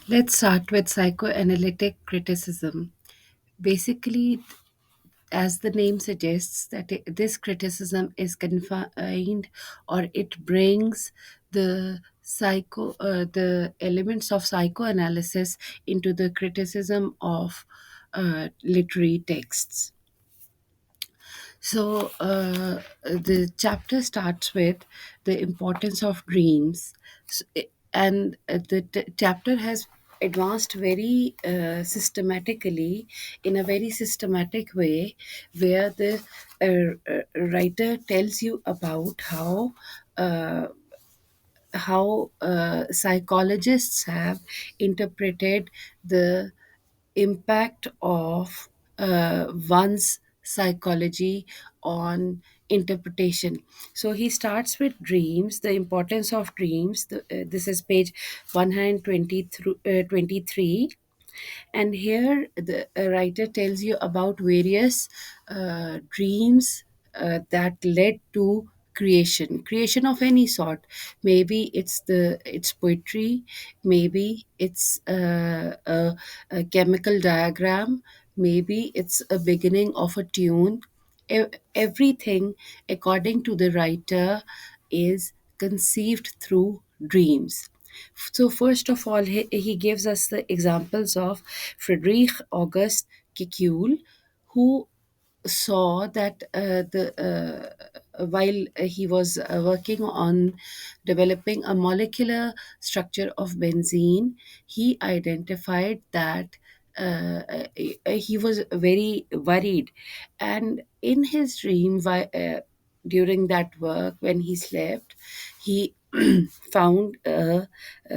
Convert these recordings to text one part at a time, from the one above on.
Let's start with psychoanalytic criticism. Basically, as the name suggests, that this criticism is confined, or it brings the elements of psychoanalysis into the criticism of literary texts. So the chapter starts with the importance of dreams. And the chapter has advanced very systematically, in a very systematic way, where the writer tells you about uh, how psychologists have interpreted the impact of one's psychology on interpretation. So he starts with dreams, the importance of dreams. This is page 120 through 23, and here the writer tells you about various dreams that led to creation of any sort. Maybe it's poetry, maybe it's a chemical diagram, maybe it's a beginning of a tune. Everything, according to the writer, is conceived through dreams. So, first of all, he gives us the examples of Friedrich August Kekule, who saw that while he was working on developing a molecular structure of benzene, he identified that he was very worried. And in his dream, during that work, when he slept, he found a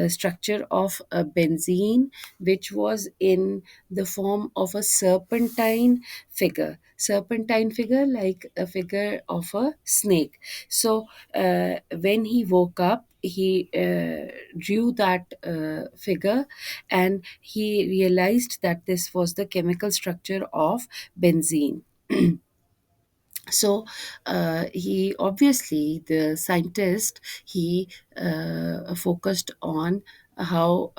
structure of a benzene which was in the form of a serpentine figure, like a figure of a snake. So when he woke up, he drew that figure, and he realized that this was the chemical structure of benzene. So he obviously, the scientist, he focused on how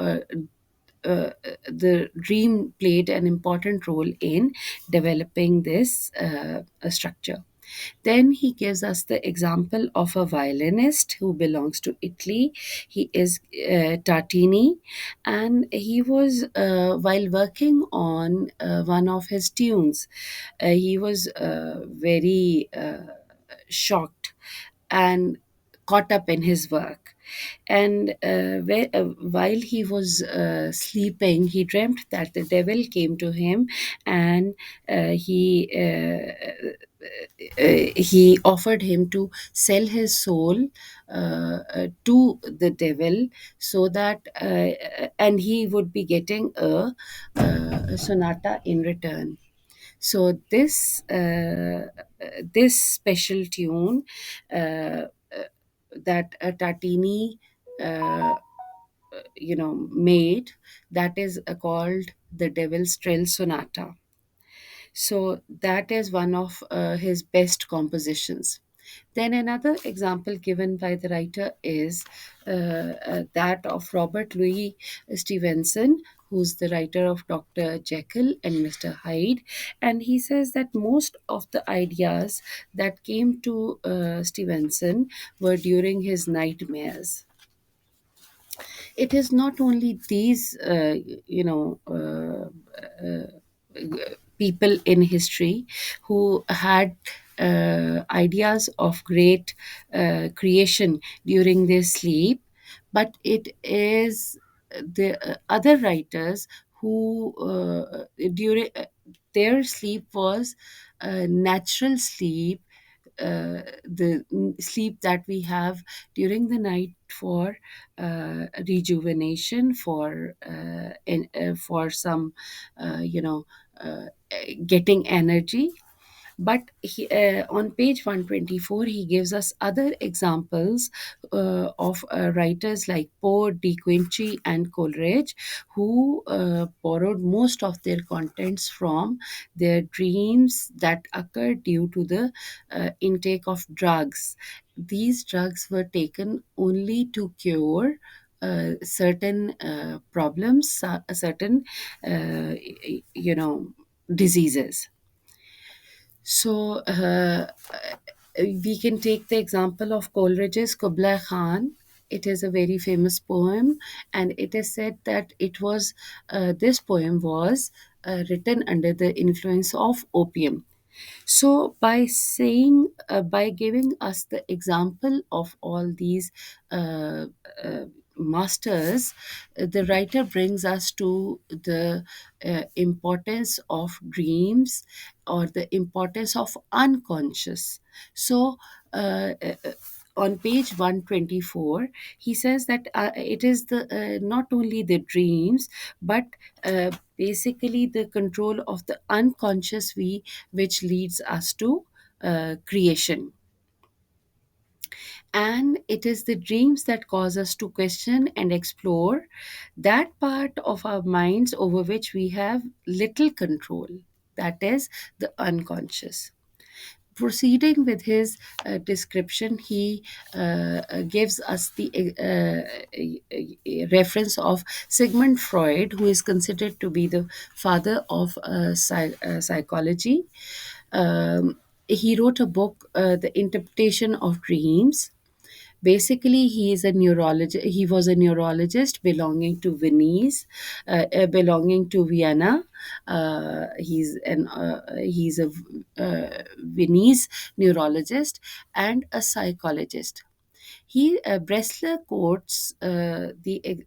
the dream played an important role in developing this structure. Then he gives us the example of a violinist who belongs to Italy. He is Tartini, and he was, while working on one of his tunes, he was very shocked and caught up in his work. And while he was sleeping, he dreamt that the devil came to him, and he offered him to sell his soul to the devil, so that and he would be getting a sonata in return. So this special tune uh, that Tartini uh, made, that is called the Devil's Trill Sonata. So that is one of his best compositions. Then another example given by the writer is that of Robert Louis Stevenson, who's the writer of Dr. Jekyll and Mr. Hyde. And he says that most of the ideas that came to Stevenson were during his nightmares. It is not only these, people in history who had ideas of great creation during their sleep, but it is the other writers who, during their sleep, was natural sleep, the sleep that we have during the night for rejuvenation, for some, uh, you know, uh, getting energy. But on page 124, he gives us other examples of writers like Poe, De Quincey, and Coleridge, who borrowed most of their contents from their dreams that occurred due to the intake of drugs. These drugs were taken only to cure certain problems, certain diseases. So we can take the example of Coleridge's Kublai Khan. It is a very famous poem, and it is said that this poem was written under the influence of opium. So, by giving us the example of all these uh, uh, masters, the writer brings us to the importance of dreams, or the importance of unconscious. So, on page 124, he says that it is the not only the dreams, but basically the control of the unconscious we, which leads us to creation. And it is the dreams that cause us to question and explore that part of our minds over which we have little control, that is, the unconscious. Proceeding with his description, he gives us the reference of Sigmund Freud, who is considered to be the father of psychology. He wrote a book, The Interpretation of Dreams. Basically, he was a neurologist belonging to Vienna. He's a Viennese neurologist and a psychologist. Bressler quotes the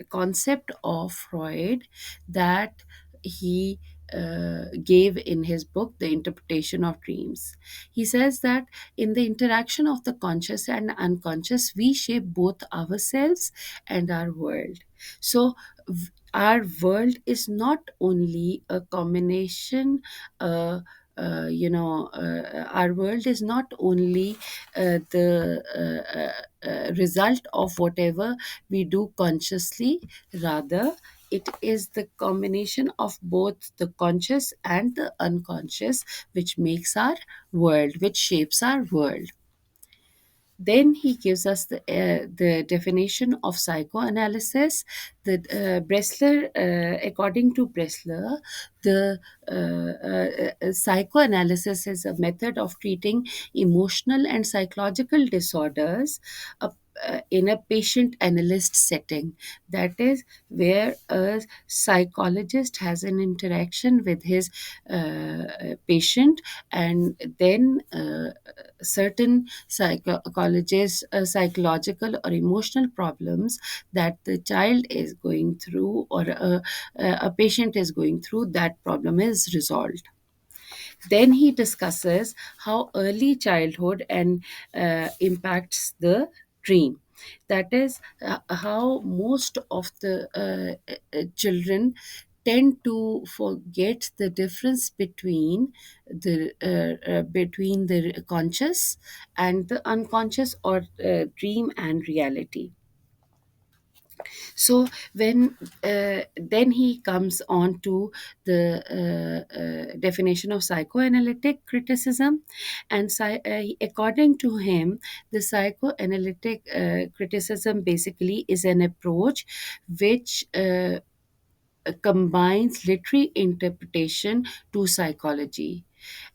concept of Freud that he gave in his book, The Interpretation of Dreams. He says that in the interaction of the conscious and unconscious, we shape both ourselves and our world. So, our world is not only a combination. Our world is not only the result of whatever we do consciously. Rather, it is the combination of both the conscious and the unconscious which makes our world, which shapes our world. Then he gives us the definition of psychoanalysis. According to Bressler, the psychoanalysis is a method of treating emotional and psychological disorders uh, in a patient analyst setting. That is, where a psychologist has an interaction with his patient, and then certain psychological or emotional problems that the child is going through, or a patient is going through, that problem is resolved. Then he discusses how early childhood and impacts the dream. That is, how most of the children tend to forget the difference between the conscious and the unconscious, or dream and reality. So when then he comes on to the definition of psychoanalytic criticism, and according to him, the psychoanalytic criticism basically is an approach which combines literary interpretation to psychology.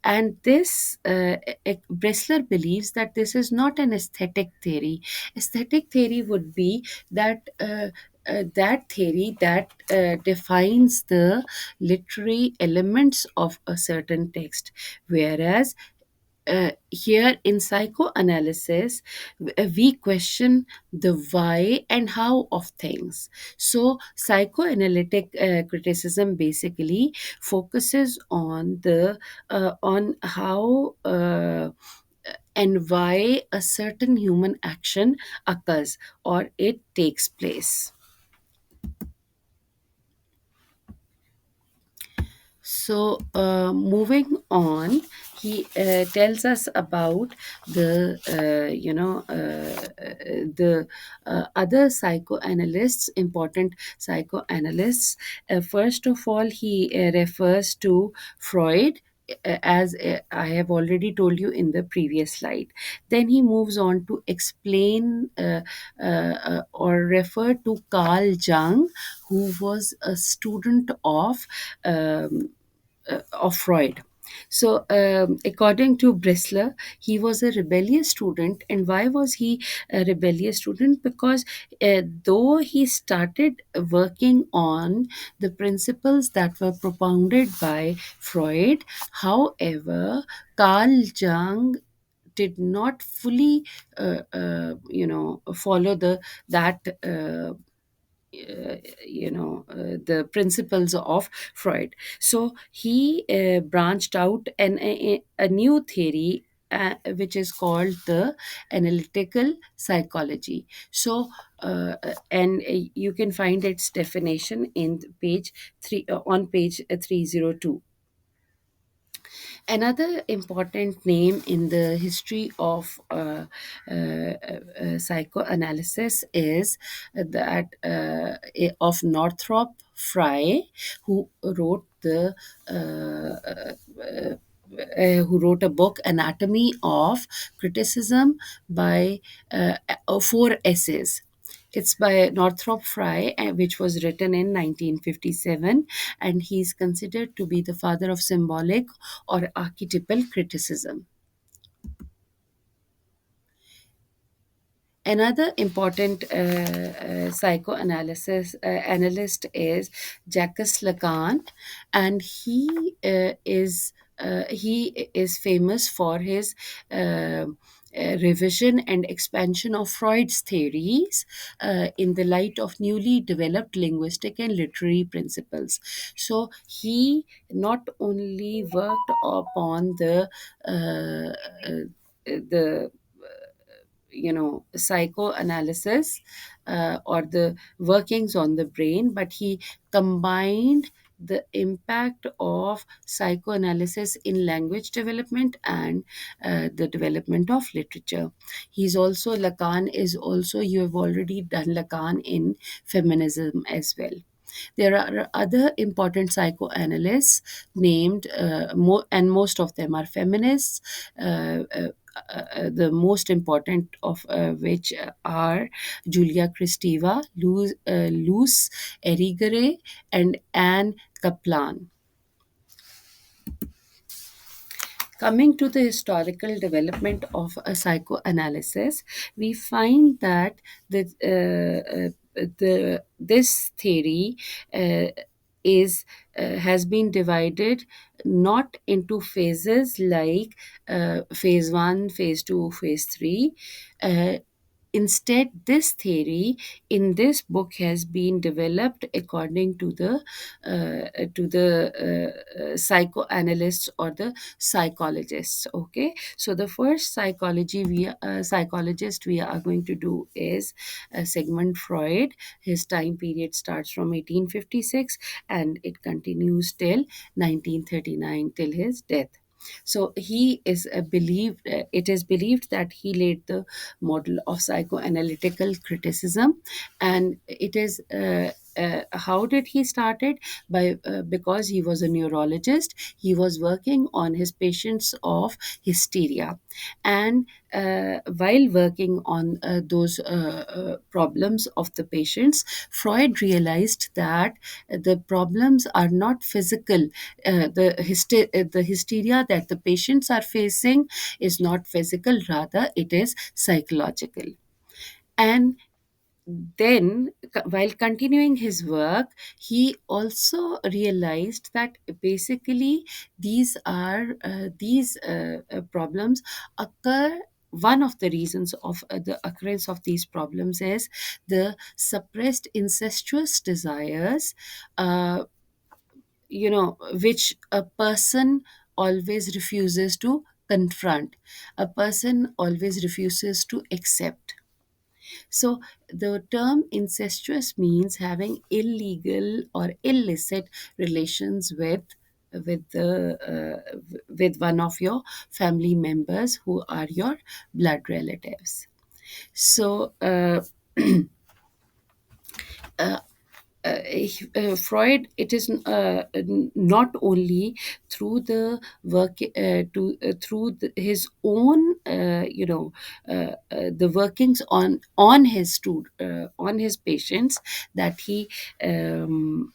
And this, Bressler believes that this is not an aesthetic theory. Aesthetic theory would be that theory that defines the literary elements of a certain text, whereas here in psychoanalysis, we question the why and how of things. So, psychoanalytic criticism basically focuses on the on how and why a certain human action occurs, or it takes place. So, moving on, he tells us about the other psychoanalysts, important psychoanalysts. First of all, he refers to Freud as I have already told you in the previous slide. Then he moves on to explain or refer to Carl Jung, who was a student of Freud. So, according to Bristler, he was a rebellious student. And why was he a rebellious student? Because though he started working on the principles that were propounded by Freud, however, Carl Jung did not fully, follow that. The principles of Freud. So he branched out a new theory, which is called the analytical psychology. So, and you can find its definition in page three on page 302. Another important name in the history of psychoanalysis is that of Northrop Frye, who wrote the who wrote a book, Anatomy of Criticism, by four essays. It's by Northrop Frye, which was written in 1957, and he's considered to be the father of symbolic or archetypal criticism. Another important psychoanalysis analyst is Jacques Lacan, and he is famous for his revision and expansion of Freud's theories in the light of newly developed linguistic and literary principles. So he not only worked upon the psychoanalysis or the workings on the brain, but he combined the impact of psychoanalysis in language development and the development of literature. Lacan is also, you have already done Lacan in feminism as well. There are other important psychoanalysts named, and most of them are feminists. The most important of which are Julia Kristeva, Luce Erigere, and Anne Kaplan. Coming to the historical development of a psychoanalysis, we find that this theory uh, is has been divided not into phases like phase 1, phase 2, phase 3. uh, Instead, this theory in this book has been developed according to the psychoanalysts or the psychologists. Okay, so the first psychologist we are going to do is Sigmund Freud. His time period starts from 1856 and it continues till 1939, till his death. So he is believed. It is believed that he laid the model of psychoanalytical criticism, and it is. How did he start it? Because he was a neurologist. He was working on his patients of hysteria, and while working on those problems of the patients, Freud realized that the problems are not physical. The hysteria that the patients are facing is not physical, rather it is psychological. And then, while continuing his work, he also realized that basically these problems occur. One of the reasons of the occurrence of these problems is the suppressed incestuous desires, uh, which a person always refuses to confront, a person always refuses to accept. So, the term incestuous means having illegal or illicit relations with one of your family members who are your blood relatives. So, Freud, it is not only through the work through his own the workings on his patients that he um,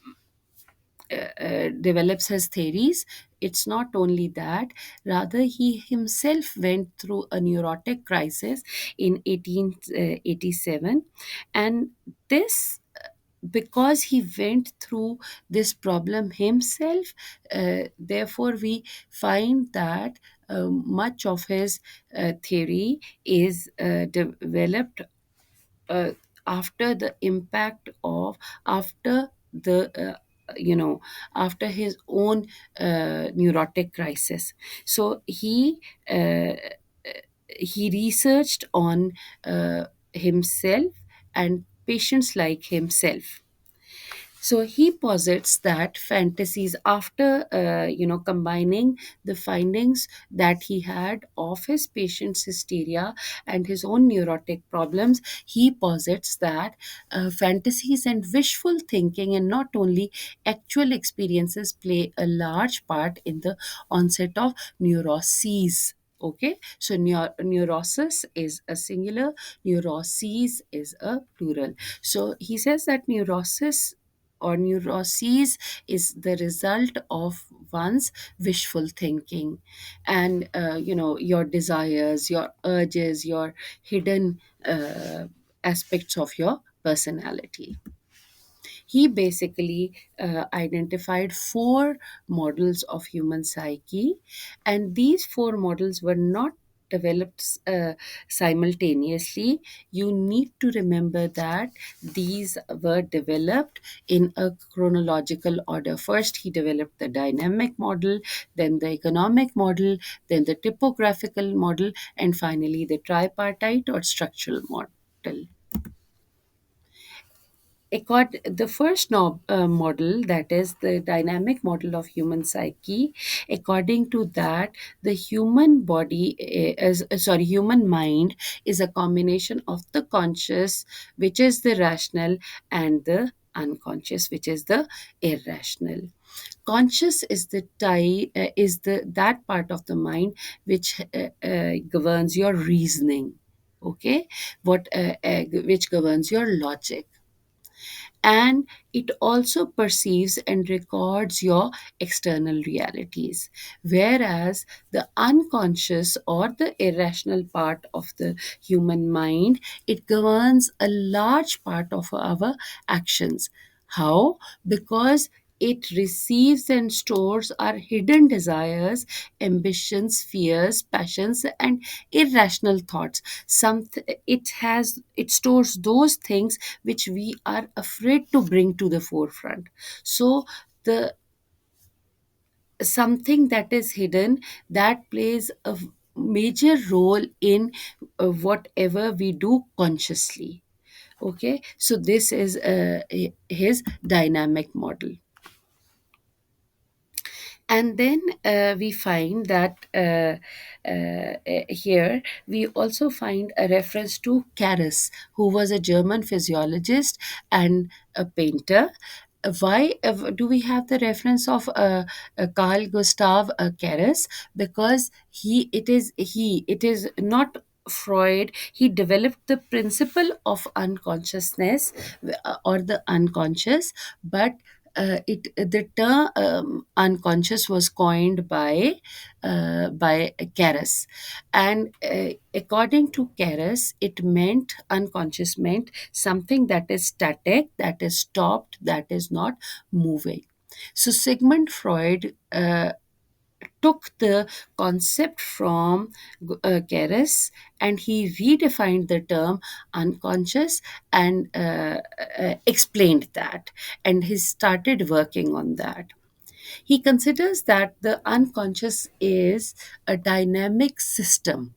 develops his theories. It's not only that, rather, he himself went through a neurotic crisis in 1887, and this because he went through this problem himself, therefore we find that much of his theory is developed uh, after the impact of after the you know after his own neurotic crisis. So uh, he researched on himself and patients like himself. So he posits that fantasies, after combining the findings that he had of his patient's hysteria and his own neurotic problems, he posits that fantasies and wishful thinking, and not only actual experiences, play a large part in the onset of neuroses. Okay, so neurosis is a singular, neuroses is a plural. So he says that neurosis or neuroses is the result of one's wishful thinking, and your desires, your urges, your hidden aspects of your personality. He basically identified four models of human psyche, and these four models were not developed simultaneously. You need to remember that these were developed in a chronological order. First, he developed the dynamic model, then the economic model, then the typographical model, and finally the tripartite or structural model. The first model, that is the dynamic model of human psyche, according to that, the human body human mind is a combination of the conscious, which is the rational, and the unconscious, which is the irrational. Conscious is the is the that part of the mind which governs your reasoning. Okay, which governs your logic, and it also perceives and records your external realities, whereas the unconscious or the irrational part of the human mind, it governs a large part of our actions. How? Because it receives and stores our hidden desires, ambitions, fears, passions, and irrational thoughts. It stores those things which we are afraid to bring to the forefront. So the something that is hidden, that plays a major role in whatever we do consciously. Okay, so this is his dynamic model. And then we find that here we also find a reference to Caris, who was a German physiologist and a painter. Why do we have the reference of Carl Gustav Caris? Because it is not Freud. He developed the principle of unconsciousness, or the unconscious, but it the term unconscious was coined by Caris, and according to Caris, it meant unconscious meant something that is static, that is stopped, that is not moving. So Sigmund Freud took the concept from Caris, and he redefined the term unconscious, and explained that, and he started working on that. He considers that the unconscious is a dynamic system.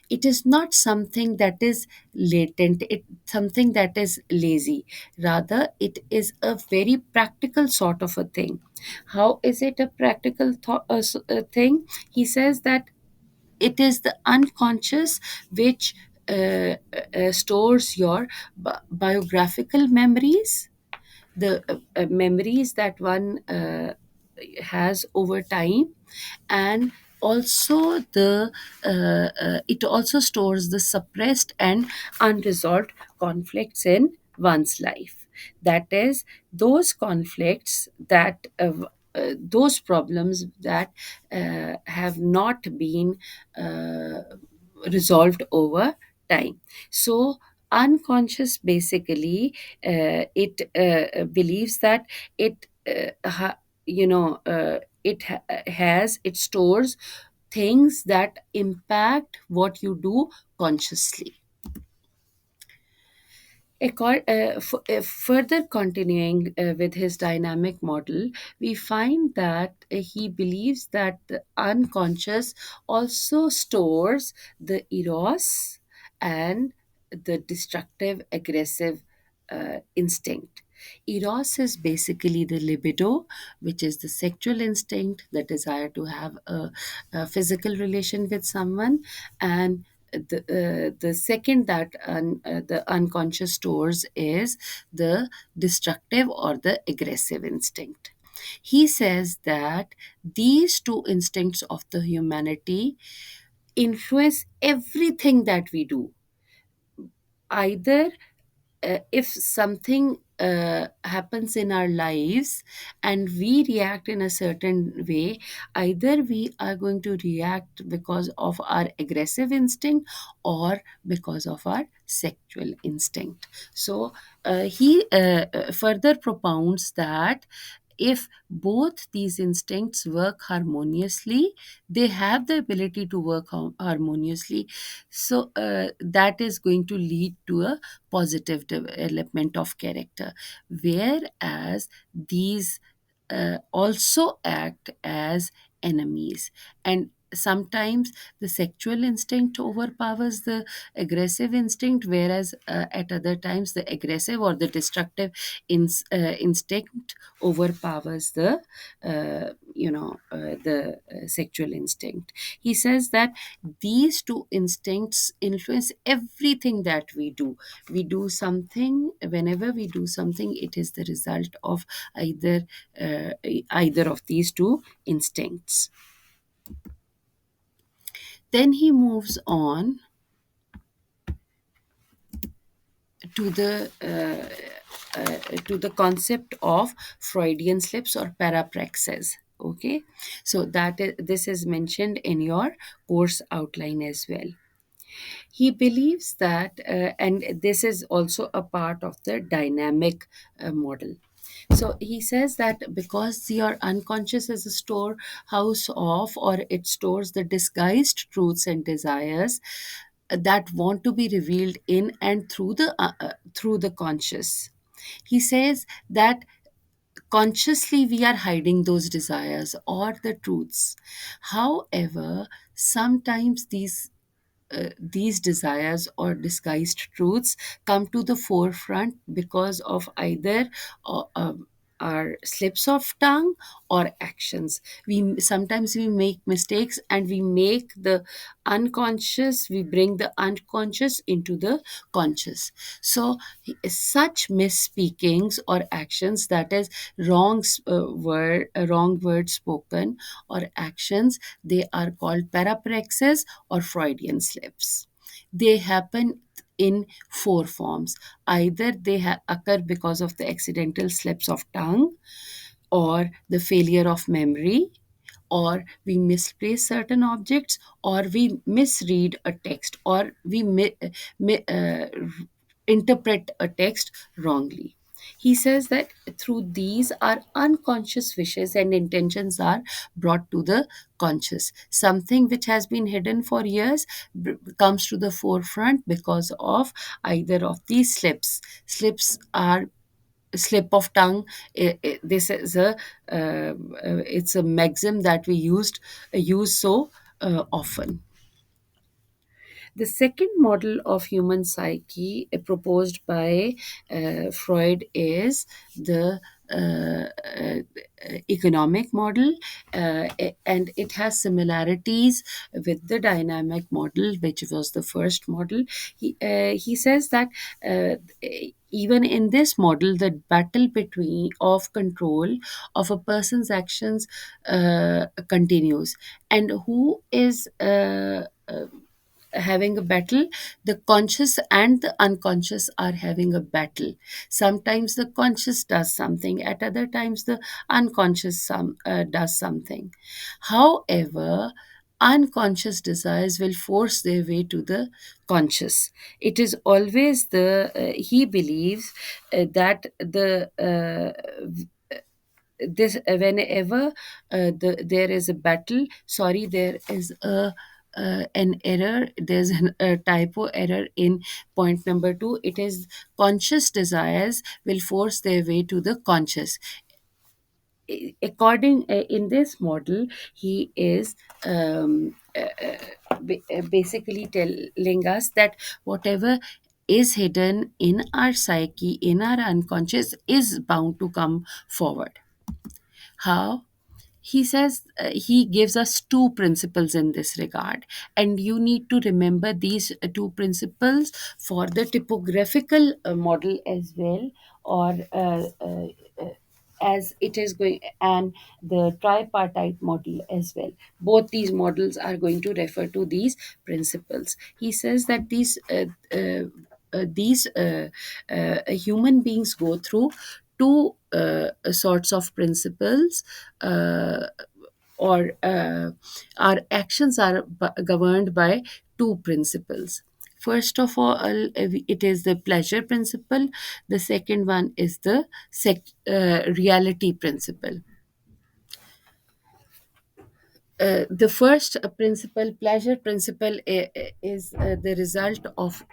It is not something that is latent, it something that is lazy. Rather, it is a very practical sort of a thing. How is it a practical thing? He says that it is the unconscious which stores your biographical memories, the memories that one has over time, and also the it also stores the suppressed and unresolved conflicts in one's life. That is, those conflicts that those problems that have not been uh, resolved over time. So unconscious basically, it believes that it has, it stores things that impact what you do consciously. Further continuing with his dynamic model, we find that he believes that the unconscious also stores the eros and the destructive, aggressive instinct. Eros is basically the libido, which is the sexual instinct, the desire to have a physical relation with someone, and the second that the unconscious stores is the destructive or the aggressive instinct. He says that these two instincts of the humanity influence everything that we do. Either if something happens in our lives and we react in a certain way, either we are going to react because of our aggressive instinct or because of our sexual instinct. So he further propounds that if both these instincts work harmoniously, they have the ability to work harmoniously. So that is going to lead to a positive development of character, whereas these also act as enemies. And sometimes the sexual instinct overpowers the aggressive instinct, whereas at other times the aggressive or the destructive instinct overpowers the sexual instinct. He says that these two instincts influence everything that we do. We do something, whenever we do something, it is the result of either uh, either of these two instincts. Then he moves on to the concept of Freudian slips or parapraxis. Okay, so this is mentioned in your course outline as well. He believes that, and this is also a part of the dynamic model. So he says that because your unconscious is a storehouse of, or it stores the disguised truths and desires that want to be revealed in and through the conscious. He says that consciously we are hiding those desires or the truths. However, sometimes these desires or disguised truths come to the forefront because of either our slips of tongue or actions. We sometimes we make mistakes and we make the unconscious, we bring the unconscious into the conscious. So such misspeakings or actions, that is wrong word spoken or actions, they are called parapraxis or Freudian slips. They happen in four forms. Either they occur because of the accidental slips of tongue, or the failure of memory, or we misplace certain objects, or we misread a text, or we mi- uh, interpret a text wrongly. He says that through these, our unconscious wishes and intentions are brought to the conscious. Something which has been hidden for years comes to the forefront because of either of these slips. Slips are slip of tongue. This is it's a maxim that we use so often. The second model of human psyche proposed by Freud is the economic model, and it has similarities with the dynamic model, which was the first model. He says that uh, even in this model, the battle between of control of a person's actions continues, and who is having a battle? The conscious and the unconscious are having a battle. Sometimes the conscious does something, at other times the unconscious does something. However, unconscious desires will force their way to the conscious. It is always the he believes that the this whenever there is a battle, sorry, there is an error, there's a typo error in point number 2. It is conscious desires will force their way to the conscious. According in this model, he is basically telling us that whatever is hidden in our psyche, in our unconscious, is bound to come forward. How? He says he gives us two principles in this regard, and you need to remember these two principles for the typographical model as well, or as it is going, and the tripartite model as well. Both these models are going to refer to these principles. He says that these human beings go through two sorts of principles, uh, or our actions are governed by two principles. First of all, it is the pleasure principle. The second one is the reality principle. The first principle, pleasure principle, is the result of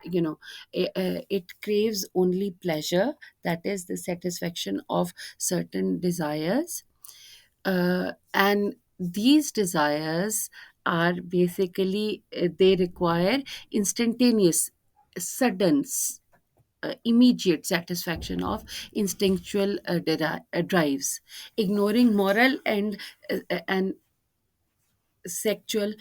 it craves only pleasure, that is the satisfaction of certain desires, and these desires are basically they require instantaneous, sudden, immediate satisfaction of instinctual drives, ignoring moral and sexual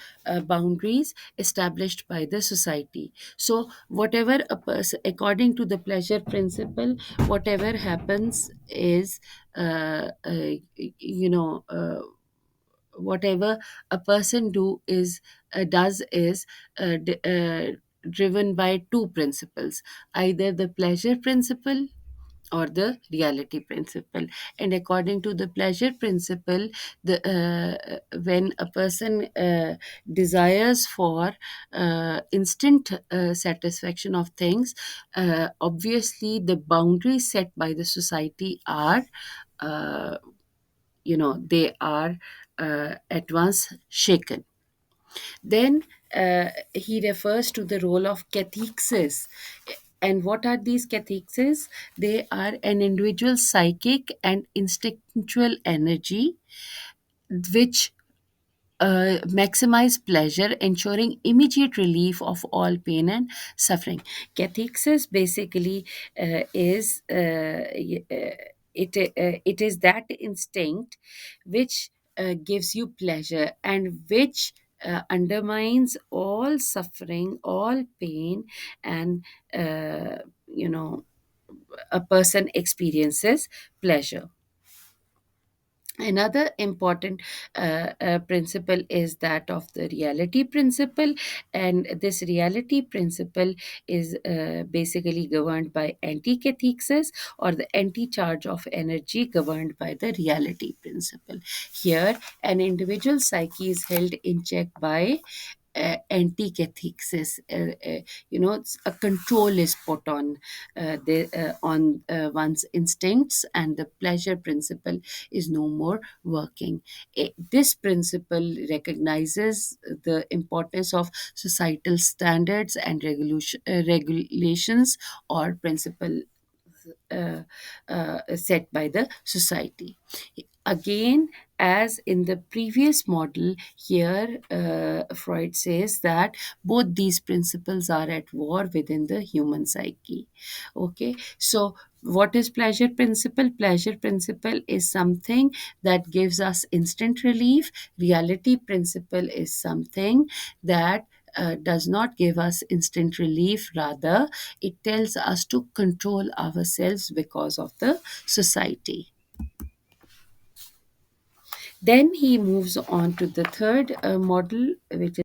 boundaries established by the society. So whatever a person, according to the pleasure principle, whatever happens is you know whatever a person does is driven by two principles, either the pleasure principle or the reality principle. And according to the pleasure principle, the when a person desires for instant satisfaction of things, obviously the boundaries set by the society are uh, they are at once shaken. Then he refers to the role of cathexis. And what are these cathexis? They are an individual's psychic and instinctual energy which maximize pleasure, ensuring immediate relief of all pain and suffering. Cathexis basically is it is that instinct which gives you pleasure and which undermines all suffering, all pain, and you know a person experiences pleasure. Another important principle is that of the reality principle, and this reality principle is basically governed by anticathexis, or the anti charge of energy governed by the reality principle. Here, an individual psyche is held in check by anti-cathexis. A control is put on one's instincts, and the pleasure principle is no more working. This principle recognizes the importance of societal standards and regulations or principle set by the society. Again, as in the previous model, here Freud says that both these principles are at war within the human psyche. Okay, so what is pleasure principle? Pleasure principle is something that gives us instant relief. Reality principle is something that does not give us instant relief, rather it tells us to control ourselves because of the society. Then he moves on to the third model, which